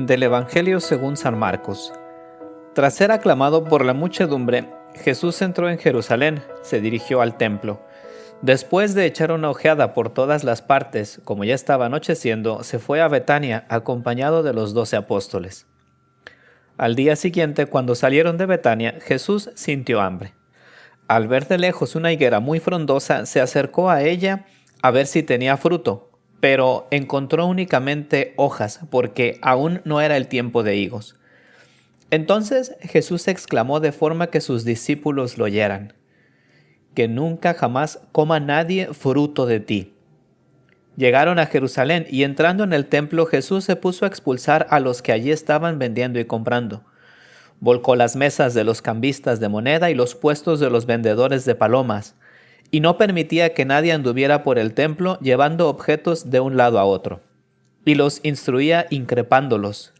Del Evangelio según San Marcos. Tras ser aclamado por la muchedumbre, Jesús entró en Jerusalén, se dirigió al templo. Después de echar una ojeada por todas las partes, como ya estaba anocheciendo, se fue a Betania acompañado de los 12 apóstoles. Al día siguiente, cuando salieron de Betania, Jesús sintió hambre. Al ver de lejos una higuera muy frondosa, se acercó a ella a ver si tenía fruto, pero encontró únicamente hojas, porque aún no era el tiempo de higos. Entonces Jesús exclamó de forma que sus discípulos lo oyeran: «Que nunca jamás coma nadie fruto de ti». Llegaron a Jerusalén y entrando en el templo, Jesús se puso a expulsar a los que allí estaban vendiendo y comprando. Volcó las mesas de los cambistas de moneda y los puestos de los vendedores de palomas, y no permitía que nadie anduviera por el templo llevando objetos de un lado a otro. Y los instruía increpándolos: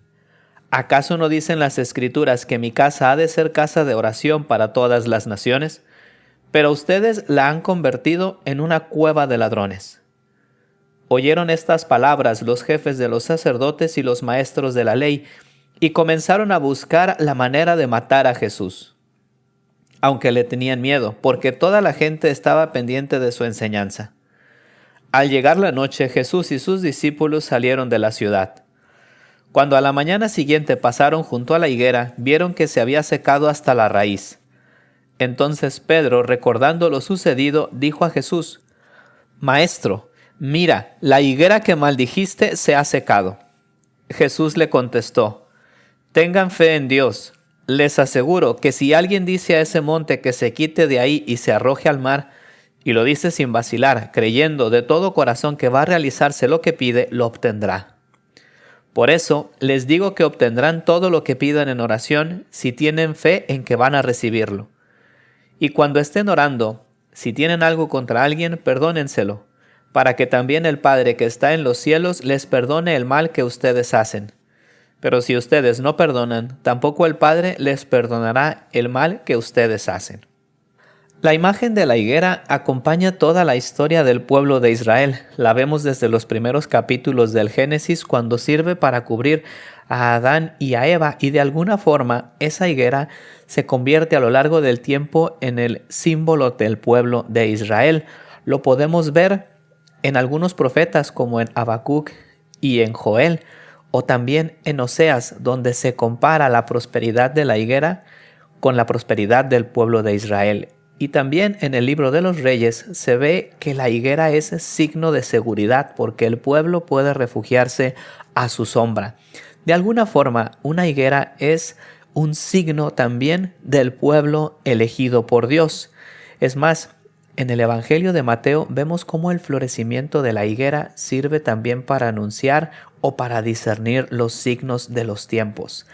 ¿acaso no dicen las Escrituras que mi casa ha de ser casa de oración para todas las naciones? Pero ustedes la han convertido en una cueva de ladrones. Oyeron estas palabras los jefes de los sacerdotes y los maestros de la ley, y comenzaron a buscar la manera de matar a Jesús, aunque le tenían miedo, porque toda la gente estaba pendiente de su enseñanza. Al llegar la noche, Jesús y sus discípulos salieron de la ciudad. Cuando a la mañana siguiente pasaron junto a la higuera, vieron que se había secado hasta la raíz. Entonces Pedro, recordando lo sucedido, dijo a Jesús: «Maestro, mira, la higuera que maldijiste se ha secado». Jesús le contestó: «Tengan fe en Dios. Les aseguro que si alguien dice a ese monte que se quite de ahí y se arroje al mar, y lo dice sin vacilar, creyendo de todo corazón que va a realizarse lo que pide, lo obtendrá. Por eso les digo que obtendrán todo lo que pidan en oración si tienen fe en que van a recibirlo. Y cuando estén orando, si tienen algo contra alguien, perdónenselo, para que también el Padre que está en los cielos les perdone el mal que ustedes hacen. Pero si ustedes no perdonan, tampoco el Padre les perdonará el mal que ustedes hacen». La imagen de la higuera acompaña toda la historia del pueblo de Israel. La vemos desde los primeros capítulos del Génesis, cuando sirve para cubrir a Adán y a Eva, y de alguna forma esa higuera se convierte a lo largo del tiempo en el símbolo del pueblo de Israel. Lo podemos ver en algunos profetas como en Habacuc y en Joel, o también en Oseas, donde se compara la prosperidad de la higuera con la prosperidad del pueblo de Israel. Y también en el libro de los Reyes se ve que la higuera es signo de seguridad, porque el pueblo puede refugiarse a su sombra. De alguna forma, una higuera es un signo también del pueblo elegido por Dios. Es más, en el Evangelio de Mateo vemos cómo el florecimiento de la higuera sirve también para anunciar o para discernir los signos de los tiempos.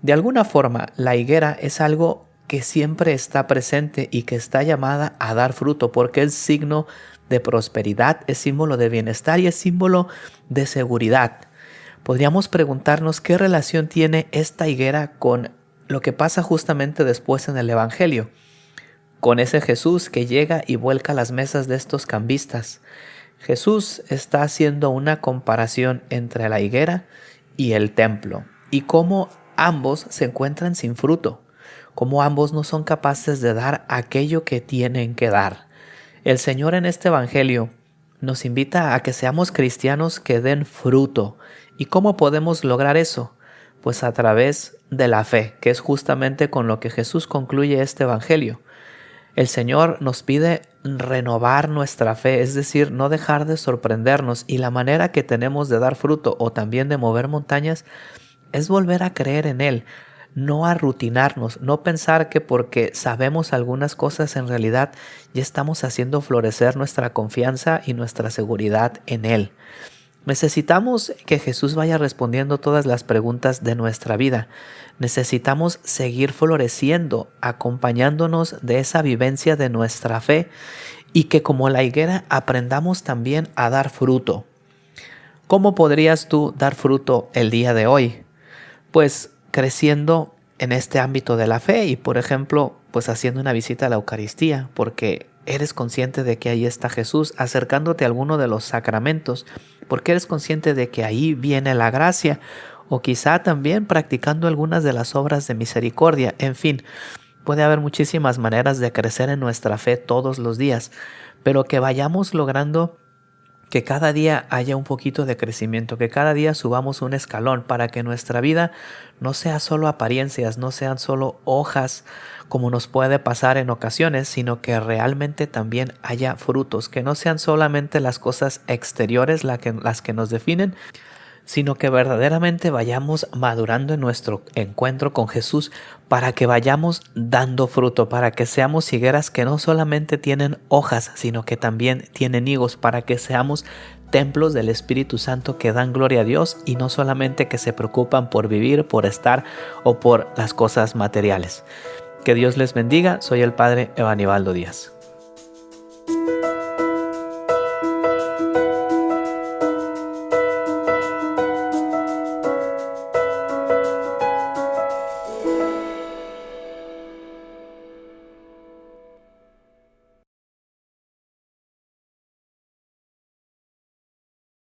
De alguna forma, la higuera es algo que siempre está presente y que está llamada a dar fruto, porque es signo de prosperidad, es símbolo de bienestar y es símbolo de seguridad. Podríamos preguntarnos qué relación tiene esta higuera con lo que pasa justamente después en el Evangelio, con ese Jesús que llega y vuelca las mesas de estos cambistas. Jesús está haciendo una comparación entre la higuera y el templo, y cómo ambos se encuentran sin fruto, como ambos no son capaces de dar aquello que tienen que dar. El Señor en este Evangelio nos invita a que seamos cristianos que den fruto. ¿Y cómo podemos lograr eso? Pues a través de la fe, que es justamente con lo que Jesús concluye este Evangelio. El Señor nos pide renovar nuestra fe, es decir, no dejar de sorprendernos, y la manera que tenemos de dar fruto o también de mover montañas es volver a creer en Él. No arrutinarnos, no pensar que porque sabemos algunas cosas en realidad ya estamos haciendo florecer nuestra confianza y nuestra seguridad en Él. Necesitamos que Jesús vaya respondiendo todas las preguntas de nuestra vida. Necesitamos seguir floreciendo, acompañándonos de esa vivencia de nuestra fe, y que como la higuera aprendamos también a dar fruto. ¿Cómo podrías tú dar fruto el día de hoy? Pues creciendo en este ámbito de la fe y, por ejemplo, pues haciendo una visita a la Eucaristía, porque eres consciente de que ahí está Jesús, acercándote a alguno de los sacramentos, porque eres consciente de que ahí viene la gracia, o quizá también practicando algunas de las obras de misericordia. En fin, puede haber muchísimas maneras de crecer en nuestra fe todos los días, pero que vayamos logrando que cada día haya un poquito de crecimiento, que cada día subamos un escalón para que nuestra vida no sea solo apariencias, no sean solo hojas como nos puede pasar en ocasiones, sino que realmente también haya frutos, que no sean solamente las cosas exteriores las que nos definen, sino que verdaderamente vayamos madurando en nuestro encuentro con Jesús para que vayamos dando fruto, para que seamos higueras que no solamente tienen hojas, sino que también tienen higos, para que seamos templos del Espíritu Santo que dan gloria a Dios y no solamente que se preocupan por vivir, por estar o por las cosas materiales. Que Dios les bendiga. Soy el Padre Evanibaldo Díaz.